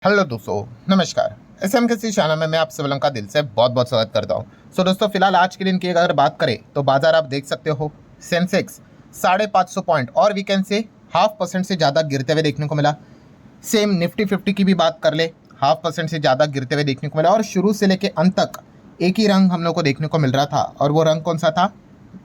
Hello दोस्तों, नमस्कार। SM किसी चैनल में मैं आप सभी का दिल से बहुत बहुत स्वागत करता हूं। दोस्तों, फिलहाल आज के दिन की अगर बात करें तो बाजार आप देख सकते हो, सेंसेक्स 550 पॉइंट और वीकेंड से 0.5% से ज़्यादा गिरते हुए देखने को मिला। सेम निफ्टी 50 की भी बात कर ले, 0.5% से ज़्यादा गिरते हुए देखने को मिला और शुरू से लेकर अंत तक एक ही रंग हम लोग को देखने को मिल रहा था और वो रंग कौन सा था?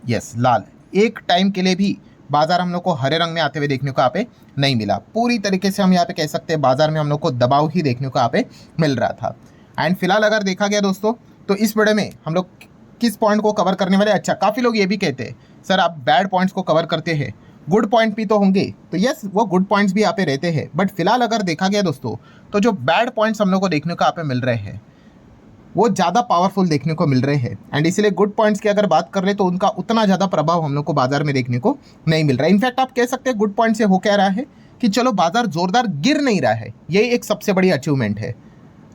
यस, लाल। एक टाइम के लिए भी बाजार हम लोग को हरे रंग में आते हुए देखने को यहाँ पे नहीं मिला। पूरी तरीके से हम यहाँ पे कह सकते हैं बाजार में हम लोग को दबाव ही देखने को यहाँ पे मिल रहा था। एंड फिलहाल अगर देखा गया दोस्तों, तो इस वीडियो में हम लोग किस पॉइंट को कवर करने वाले। अच्छा, काफ़ी लोग ये भी कहते हैं सर आप बैड पॉइंट्स को कवर करते हैं, गुड पॉइंट भी तो होंगे। तो यस, वो गुड पॉइंट्स भी यहाँ पे रहते हैं, बट फिलहाल अगर देखा गया दोस्तों, तो जो बैड पॉइंट्स हम लोग को देखने को यहाँ पे मिल रहे हैं वो ज़्यादा पावरफुल देखने को मिल रहे हैं। एंड इसीलिए गुड पॉइंट्स की अगर बात कर ले तो उनका उतना ज़्यादा प्रभाव हम लोग को बाजार में देखने को नहीं मिल रहा है। इनफैक्ट आप कह सकते हैं गुड पॉइंट से हो क्या रहा है कि चलो बाजार जोरदार गिर नहीं रहा है, ये एक सबसे बड़ी अचीवमेंट है।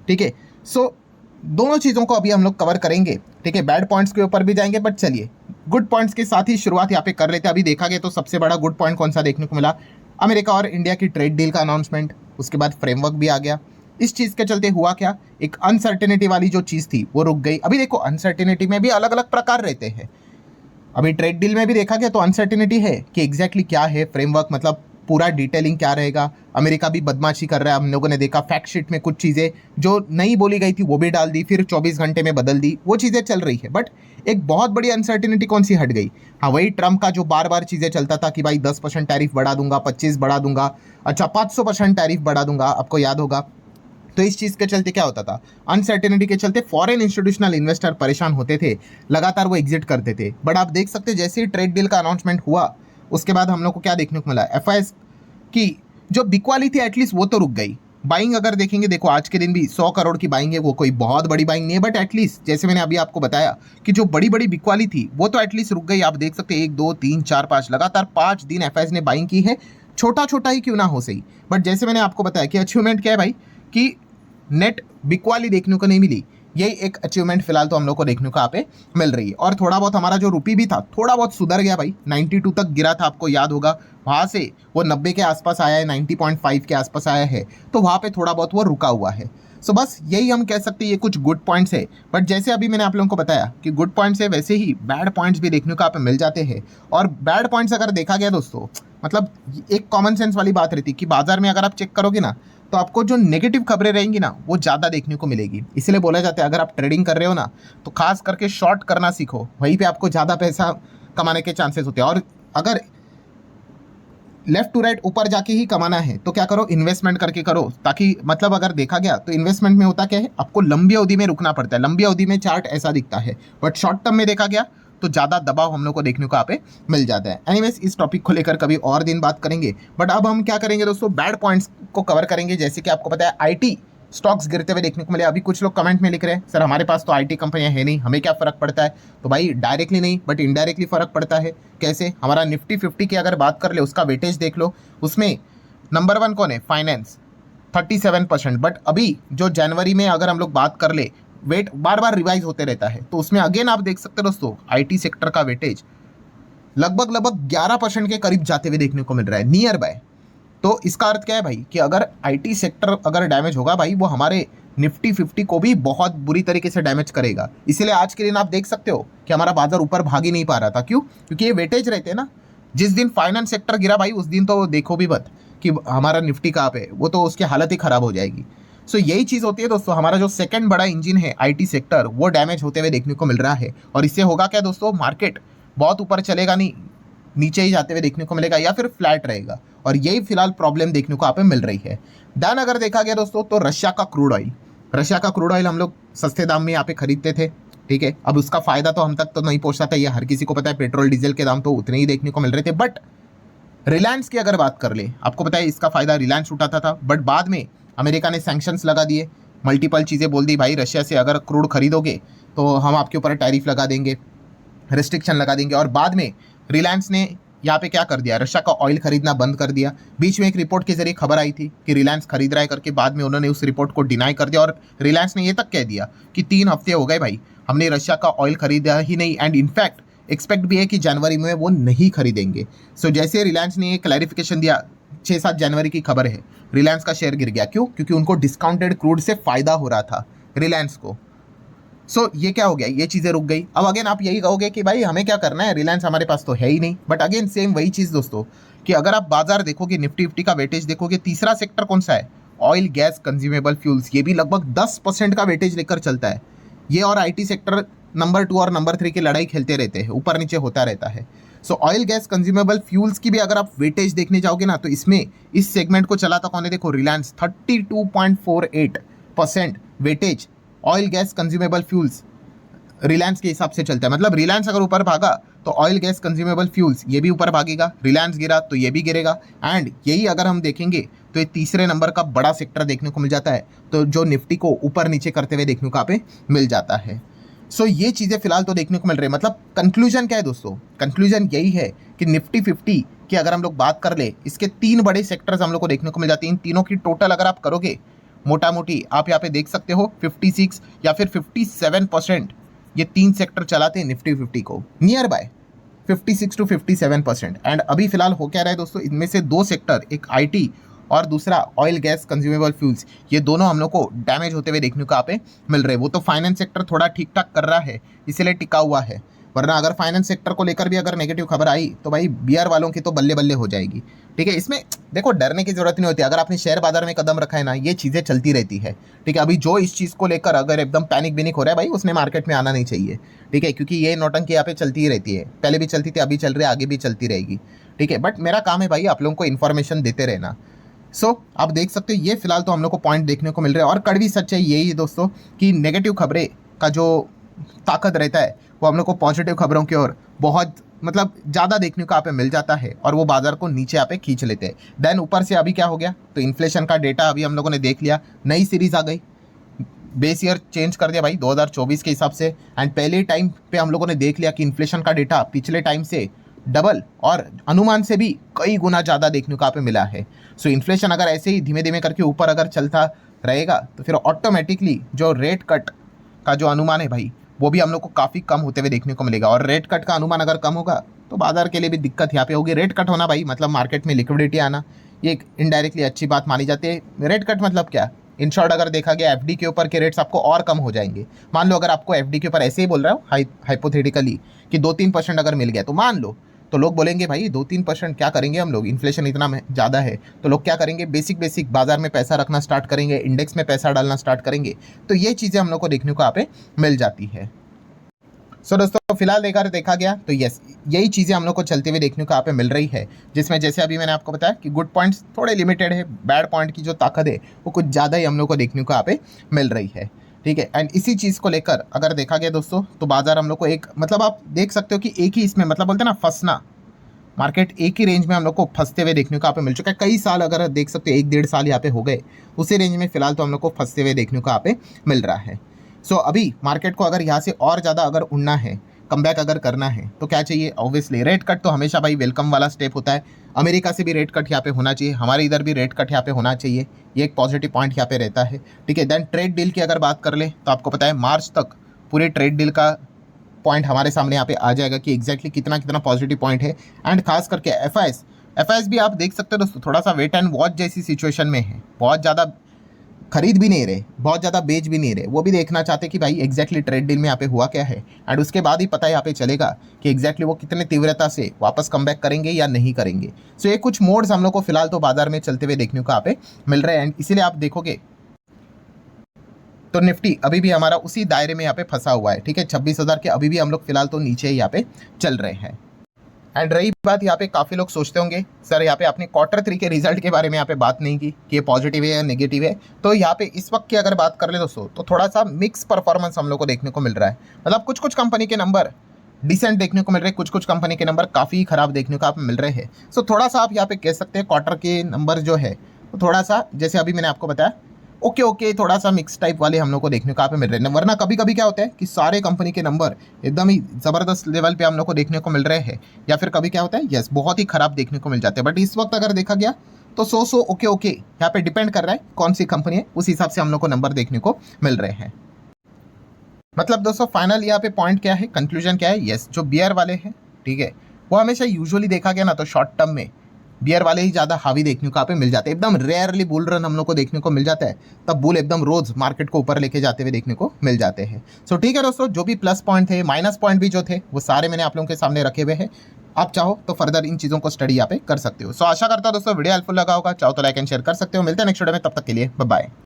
ठीक है, सो दोनों चीज़ों को अभी हम लोग कवर करेंगे। ठीक है, बैड पॉइंट्स के ऊपर भी जाएंगे, बट चलिए गुड पॉइंट्स के साथ ही शुरुआत यहाँ पे कर लेते हैं। अभी देखा गया तो सबसे बड़ा गुड पॉइंट कौन सा देखने को मिला? अमेरिका और इंडिया की ट्रेड डील का अनाउंसमेंट, उसके बाद फ्रेमवर्क भी आ गया। इस चीज़ के चलते हुआ क्या, एक अनसर्टेनिटी वाली जो चीज़ थी वो रुक गई। अभी देखो, अनसर्टेनिटी में भी अलग अलग प्रकार रहते हैं। अभी ट्रेड डील में भी देखा गया तो अनसर्टेनिटी है कि एग्जैक्टली क्या है फ्रेमवर्क, मतलब पूरा डिटेलिंग क्या रहेगा। अमेरिका भी बदमाशी कर रहा है, हम लोगों ने देखा फैक्ट शीट में कुछ चीज़ें जो नहीं बोली गई थी वो भी डाल दी, फिर 24 घंटे में बदल दी, वो चीज़ें चल रही है। बट एक बहुत बड़ी अनसर्टेनिटी कौन सी हट गई? हाँ, वही ट्रम्प का जो बार बार चीज़ें चलता था कि भाई 10% टैरिफ बढ़ा दूंगा, 25 बढ़ा दूंगा, अच्छा 500% टैरिफ बढ़ा दूंगा, आपको याद होगा। तो इस चीज़ के चलते क्या होता था, अनसर्टेनिटी के चलते फॉरेन इंस्टीट्यूशनल इन्वेस्टर परेशान होते थे, लगातार वो एग्जिट करते थे। बट आप देख सकते जैसे ही ट्रेड डील का अनाउंसमेंट हुआ उसके बाद हम लोग को क्या देखने को मिला, एफआईएस की जो बिकवाली थी एटलीस्ट वो तो रुक गई। बाइंग अगर देखेंगे, देखो आज के दिन भी 100 करोड़ की बाइंग है, वो कोई बहुत बड़ी बाइंग नहीं है, बट एटलीस्ट जैसे मैंने अभी आपको बताया कि जो बड़ी बड़ी बिकवाली थी वो तो एटलीस्ट रुक गई। आप देख सकते हैं 1 2 3 4 5 लगातार 5 दिन एफआईएस ने बाइंग की है, छोटा छोटा ही क्यों ना हो सही। बट जैसे मैंने आपको बताया कि अचीवमेंट क्या है भाई, कि नेट बिकवाली देखने को नहीं मिली। यही एक अचीवमेंट फिलहाल तो हम लोग को देखने को यहाँ पे मिल रही है। और थोड़ा बहुत हमारा जो रुपी भी था थोड़ा बहुत सुधर गया भाई, 92 तक गिरा था, आपको याद होगा। वहाँ से वो 90 के आसपास आया है, 90.5 के आसपास आया है, तो वहाँ पे थोड़ा बहुत वो रुका हुआ है। सो बस यही हम कह सकते हैं, ये कुछ गुड पॉइंट्स है। बट जैसे अभी मैंने आप लोगों को बताया कि गुड पॉइंट्स है, वैसे ही बैड पॉइंट्स भी देखने को यहाँ पे मिल जाते हैं। और बैड पॉइंट्स अगर देखा गया दोस्तों, मतलब एक कॉमन सेंस वाली बात रहती है कि बाजार में अगर आप चेक करोगे ना तो आपको जो नेगेटिव खबरें रहेंगी ना वो ज़्यादा देखने को मिलेगी। इसलिए बोला जाता है अगर आप ट्रेडिंग कर रहे हो ना तो खास करके शॉर्ट करना सीखो, वहीं पे आपको ज़्यादा पैसा कमाने के चांसेस होते हैं। और अगर लेफ्ट टू राइट ऊपर जाके ही कमाना है तो क्या करो, इन्वेस्टमेंट करके करो, ताकि मतलब अगर देखा गया तो इन्वेस्टमेंट में होता क्या है, आपको लंबी अवधि में रुकना पड़ता है। लंबी अवधि में चार्ट ऐसा दिखता है, बट शॉर्ट टर्म में देखा गया तो ज़्यादा दबाव हम लोग को देखने को यहाँ पे मिल जाता है। एनीवेज, इस टॉपिक को लेकर कभी और दिन बात करेंगे। बट अब हम क्या करेंगे दोस्तों, बैड पॉइंट्स को कवर करेंगे। जैसे कि आपको पता है आईटी स्टॉक्स गिरते हुए देखने को मिले। अभी कुछ लोग कमेंट में लिख रहे हैं सर हमारे पास तो आईटी कंपनियां है नहीं, हमें क्या फ़र्क पड़ता है? तो भाई डायरेक्टली नहीं बट इनडायरेक्टली फ़र्क पड़ता है। कैसे? हमारा निफ्टी 50 की अगर बात कर ले, उसका वेटेज देख लो, उसमें नंबर 1 कौन है? फाइनेंस 37%। बट अभी जो जनवरी में अगर हम लोग बात कर ले, वेट बार बार रिवाइज होते रहता है, तो उसमें अगेन आप देख सकते हो दोस्तों आईटी सेक्टर का वेटेज लगभग 11% के करीब जाते हुए देखने को मिल रहा है, नियर बाय। तो इसका अर्थ क्या है भाई कि अगर आईटी सेक्टर अगर डैमेज होगा भाई, वो हमारे निफ्टी 50 को भी बहुत बुरी तरीके से डैमेज करेगा। इसलिए आज के दिन आप देख सकते हो कि हमारा बाजार ऊपर भाग ही नहीं पा रहा था। क्यों? क्योंकि ये वेटेज रहते हैं ना। जिस दिन फाइनेंस सेक्टर गिरा भाई, उस दिन तो देखो भी मत कि हमारा निफ्टी कहाँ पे, वो तो उसकी हालत ही खराब हो जाएगी। सो यही चीज़ होती है दोस्तों, हमारा जो सेकंड बड़ा इंजन है आईटी सेक्टर, वो डैमेज होते हुए देखने को मिल रहा है। और इससे होगा क्या दोस्तों, मार्केट बहुत ऊपर चलेगा नहीं, नीचे ही जाते हुए देखने को मिलेगा या फिर फ्लैट रहेगा। और यही फिलहाल प्रॉब्लम देखने को यहाँ पे मिल रही है। देन अगर देखा गया दोस्तों तो रशिया का क्रूड ऑयल हम लोग सस्ते दाम में यहाँ पे खरीदते थे। ठीक है, अब उसका फायदा तो हम तक तो नहीं पहुंचता था, ये हर किसी को पता है। पेट्रोल डीजल के दाम तो उतने ही देखने को मिल रहे थे। बट रिलायंस की अगर बात कर ले, आपको पता है इसका फायदा रिलायंस उठाता था। बट बाद में अमेरिका ने सैंक्शंस लगा दिए, मल्टीपल चीज़ें बोल दी, भाई रशिया से अगर क्रूड खरीदोगे तो हम आपके ऊपर टैरिफ लगा देंगे, रिस्ट्रिक्शन लगा देंगे। और बाद में रिलायंस ने यहाँ पे क्या कर दिया, रशिया का ऑयल खरीदना बंद कर दिया। बीच में एक रिपोर्ट के जरिए खबर आई थी कि रिलायंस खरीद रहा है करके, बाद में उन्होंने उस रिपोर्ट को डिनाई कर दिया। और रिलायंस ने ये तक कह दिया कि 3 हफ्ते हो गए भाई, हमने रशिया का ऑयल खरीदा ही नहीं, एंड इनफैक्ट एक्सपेक्ट भी है कि जनवरी में वो नहीं खरीदेंगे। सो जैसे रिलायंस ने ये क्लैरिफिकेशन दिया 6-7 जनवरी की खबर है, रिलायंस का शेयर गिर गया। क्यों? क्योंकि उनको डिस्काउंटेड क्रूड से फायदा हो रहा था रिलायंस को। सो ये क्या हो गया, ये चीज़ें रुक गई। अब अगेन आप यही कहोगे कि भाई हमें क्या करना है, रिलायंस हमारे पास तो है ही नहीं। बट अगेन सेम वही चीज़ दोस्तों, कि अगर आप बाजार देखोगे, निफ्टी फिफ्टी का वेटेज देखोगे, तीसरा सेक्टर कौन सा है, ऑयल गैस कंज्यूमेबल फ्यूल्स, ये भी लगभग 10% का वेटेज लेकर चलता है। ये और आईटी सेक्टर नंबर 2 और नंबर 3 की लड़ाई खेलते रहते हैं, ऊपर नीचे होता रहता है। सो ऑयल गैस कंज्यूमेबल फ्यूल्स की भी अगर आप वेटेज देखने जाओगे ना, तो इसमें इस सेगमेंट को चलाता कौन है, देखो Reliance 32.48% weightage oil gas consumable fuels Reliance के हिसाब से चलता है। मतलब रिलायंस अगर ऊपर भागा तो ऑयल गैस कंज्यूमेबल फ्यूल्स ये भी ऊपर भागेगा, रिलायंस गिरा तो ये भी गिरेगा। एंड यही अगर हम देखेंगे तो ये तीसरे नंबर का बड़ा सेक्टर देखने को मिल जाता है, तो जो निफ्टी को ऊपर नीचे करते हुए देखने को यहाँ पे मिल जाता है। सो ये चीज़ें फिलहाल तो देखने को मिल रही है। मतलब कंक्लूजन क्या है दोस्तों, कंक्लूजन यही है कि निफ्टी 50 की अगर हम लोग बात कर ले, इसके 3 बड़े सेक्टर्स हम लोग को देखने को मिल जाते हैं। इन तीनों की टोटल अगर आप करोगे मोटा मोटी, आप यहाँ पे देख सकते हो 56 या फिर 57% ये 3 सेक्टर चलाते हैं निफ्टी 50 को, नियर बाय 56 to 57%। एंड अभी फिलहाल हो क्या रहा है दोस्तों, इनमें से 2 सेक्टर, एक आईटी और दूसरा ऑयल गैस कंज्यूमेबल फ्यूल्स, ये दोनों हम लोग को डैमेज होते हुए देखने को यहाँ पे मिल रहे हैं। वो तो फाइनेंस सेक्टर थोड़ा ठीक ठाक कर रहा है, इसीलिए टिका हुआ है, वरना अगर फाइनेंस सेक्टर को लेकर भी अगर नेगेटिव खबर आई तो भाई बियर वालों की तो बल्ले बल्ले हो जाएगी। ठीक है, इसमें देखो डरने की जरूरत नहीं होती। अगर आपने शेयर बाजार में कदम रखा है ना, ये चीज़ें चलती रहती है। ठीक है, अभी जो इस चीज़ को लेकर अगर एकदम पैनिक बिनिक हो रहा है भाई, उसने मार्केट में आना नहीं चाहिए। ठीक है, क्योंकि ये नौटंकी यहाँ पे चलती ही रहती है, पहले भी चलती थी, अभी चल रही है, आगे भी चलती रहेगी। ठीक है, बट मेरा काम है भाई आप लोगों को इन्फॉर्मेशन देते रहना। सो आप देख सकते हो ये फिलहाल तो हम लोग को पॉइंट देखने को मिल रहे हैं। और कड़वी सच्चाई यही है दोस्तों कि नेगेटिव खबरें का जो ताकत रहता है वो हम लोग को पॉजिटिव खबरों की ओर बहुत मतलब ज़्यादा देखने को यहाँ पे मिल जाता है, और वो बाजार को नीचे यहाँ पे खींच लेते हैं। देन ऊपर से अभी क्या हो गया, तो इन्फ्लेशन का डेटा अभी हम लोगों ने देख लिया, नई सीरीज आ गई, बेस ईयर चेंज कर दिया भाई 2024 के हिसाब से। एंड पहले टाइम पे हम लोगों ने देख लिया कि इन्फ्लेशन का डेटा पिछले टाइम से डबल और अनुमान से भी कई गुना ज़्यादा देखने को यहाँ पे मिला है। सो इन्फ्लेशन अगर ऐसे ही धीमे धीमे करके ऊपर अगर चलता रहेगा तो फिर ऑटोमेटिकली जो रेट कट का जो अनुमान है भाई, वो भी हम लोग को काफ़ी कम होते हुए देखने को मिलेगा। और रेट कट का अनुमान अगर कम होगा तो बाजार के लिए भी दिक्कत यहाँ पे होगी। रेट कट होना भाई मतलब मार्केट में लिक्विडिटी आना, ये एक इनडायरेक्टली अच्छी बात मानी जाती है। रेट कट मतलब क्या, इन शॉर्ट अगर देखा गया एफडी के ऊपर के रेट्स आपको और कम हो जाएंगे। मान लो अगर आपको एफडी के ऊपर ऐसे ही बोल रहा हूँ हाइपोथेटिकली कि 2-3% अगर मिल गया, तो मान लो, तो लोग बोलेंगे भाई 2-3% क्या करेंगे हम लोग, इन्फ्लेशन इतना ज़्यादा है, तो लोग क्या करेंगे, बेसिक बाजार में पैसा रखना स्टार्ट करेंगे, इंडेक्स में पैसा डालना स्टार्ट करेंगे। तो ये चीज़ें हम लोग को देखने को यहाँ पे मिल जाती है। सो दोस्तों फिलहाल देखा गया तो यस, यही चीज़ें हम लोग को चलते हुए देखने को यहाँ पे मिल रही है, जिसमें जैसे अभी मैंने आपको बताया कि गुड पॉइंट्स थोड़े लिमिटेड है, बैड पॉइंट की जो ताकत है वो कुछ ज़्यादा ही हम लोग को देखने को यहाँ पे मिल रही है। ठीक है, एंड इसी चीज़ को लेकर अगर देखा गया दोस्तों, तो बाजार हम लोग को एक मतलब आप देख सकते हो कि एक ही इसमें मतलब बोलते हैं ना फंसना, मार्केट एक ही रेंज में हम लोग को फंसते हुए देखने को यहाँ पे मिल चुका है। कई साल अगर देख सकते हो 1-1.5 साल यहाँ पे हो गए, उसी रेंज में फिलहाल तो हम लोग को फंसते हुए देखने को यहाँ पे मिल रहा है। सो अभी मार्केट को अगर यहाँ से और ज़्यादा अगर उड़ना है, कमबैक अगर करना है, तो क्या चाहिए, ऑब्वियसली रेट कट तो हमेशा भाई वेलकम वाला स्टेप होता है। अमेरिका से भी रेट कट यहाँ पे होना चाहिए, हमारे इधर भी रेट कट यहाँ पे होना चाहिए, ये एक पॉजिटिव पॉइंट यहाँ पे रहता है। ठीक है, देन ट्रेड डील की अगर बात कर ले तो आपको पता है मार्च तक पूरे ट्रेड डील का पॉइंट हमारे सामने यहाँ पे आ जाएगा कि एग्जैक्टली कितना पॉजिटिव पॉइंट है। एंड खास करके एफआईएस भी आप देख सकते हो दोस्तों, थोड़ा सा वेट एंड वॉच जैसी सिचुएशन में है, बहुत ज़्यादा खरीद भी नहीं रहे, बहुत ज़्यादा बेच भी नहीं रहे, वो भी देखना चाहते कि भाई एग्जैक्टली ट्रेड डील में यहाँ पे हुआ क्या है। एंड उसके बाद ही पता यहाँ पे चलेगा कि एग्जैक्टली वो कितने तीव्रता से वापस कमबैक करेंगे या नहीं करेंगे। सो ये कुछ मोड्स हम लोग को फिलहाल तो बाजार में चलते हुए देखने को यहाँ पे मिल रहे हैं। एंड इसीलिए आप देखोगे तो निफ्टी अभी भी हमारा उसी दायरे में यहाँ पे फंसा हुआ है। ठीक है, 26,000 के अभी भी हम लोग फिलहाल तो नीचे ही यहाँ पे चल रहे हैं। एंड रही बात यहाँ पे काफ़ी लोग सोचते होंगे सर यहाँ पे आपने Q3 के रिजल्ट के बारे में यहाँ पे बात नहीं की कि ये पॉजिटिव है या नेगेटिव है। तो यहाँ पे इस वक्त की अगर बात कर ले दोस्तों, तो थोड़ा सा मिक्स परफॉर्मेंस हम लोग को देखने को मिल रहा है। मतलब कुछ कंपनी के नंबर डिसेंट देखने को मिल रहे हैं, कुछ कंपनी के नंबर काफ़ी खराब देखने को आप मिल रहे हैं। सो थोड़ा सा आप यहाँ पे कह सकते हैं क्वार्टर के नंबर जो है तो थोड़ा सा जैसे अभी मैंने आपको बताया ओके थोड़ा सा मिक्स टाइप वाले हम लोग को देखने को यहाँ पे मिल रहे हैं। वरना कभी कभी क्या होता है कि सारे कंपनी के नंबर एकदम ही ज़बरदस्त लेवल पे हम लोग को देखने को मिल रहे हैं, या फिर कभी क्या होता है यस बहुत ही खराब देखने को मिल जाते हैं। बट इस वक्त अगर देखा गया तो सो ओके यहाँ पे डिपेंड कर रहा है कौन सी कंपनी है, उस हिसाब से हम लोग को नंबर देखने को मिल रहे हैं। मतलब दोस्तों फाइनल यहाँ पे पॉइंट क्या है, कंक्लूजन क्या है, यस जो बियर वाले हैं ठीक है, वो हमेशा यूजुअली देखा गया ना तो शॉर्ट टर्म में बियर वाले ही ज़्यादा हावी देखने को यहाँ पे मिल जाते हैं। एकदम रेयरली बुल रन हम लोग को देखने को मिल जाता है, तब बुल एकदम रोज मार्केट को ऊपर लेके जाते हुए देखने को मिल जाते हैं। सो ठीक है दोस्तों, जो भी प्लस पॉइंट थे, माइनस पॉइंट भी जो थे, वो सारे मैंने आप लोगों के सामने रखे हुए हैं। आप चाहो तो फर्दर इन चीज़ों को स्टडी यहाँ पे कर सकते हो। सो आशा करता हूं दोस्तों वीडियो हेल्पफुल लगा होगा। चाहो तो लाइक एंड शेयर कर सकते हो। मिलते हैं नेक्स्ट वीडियो में, तब तक के लिए बाय बाय।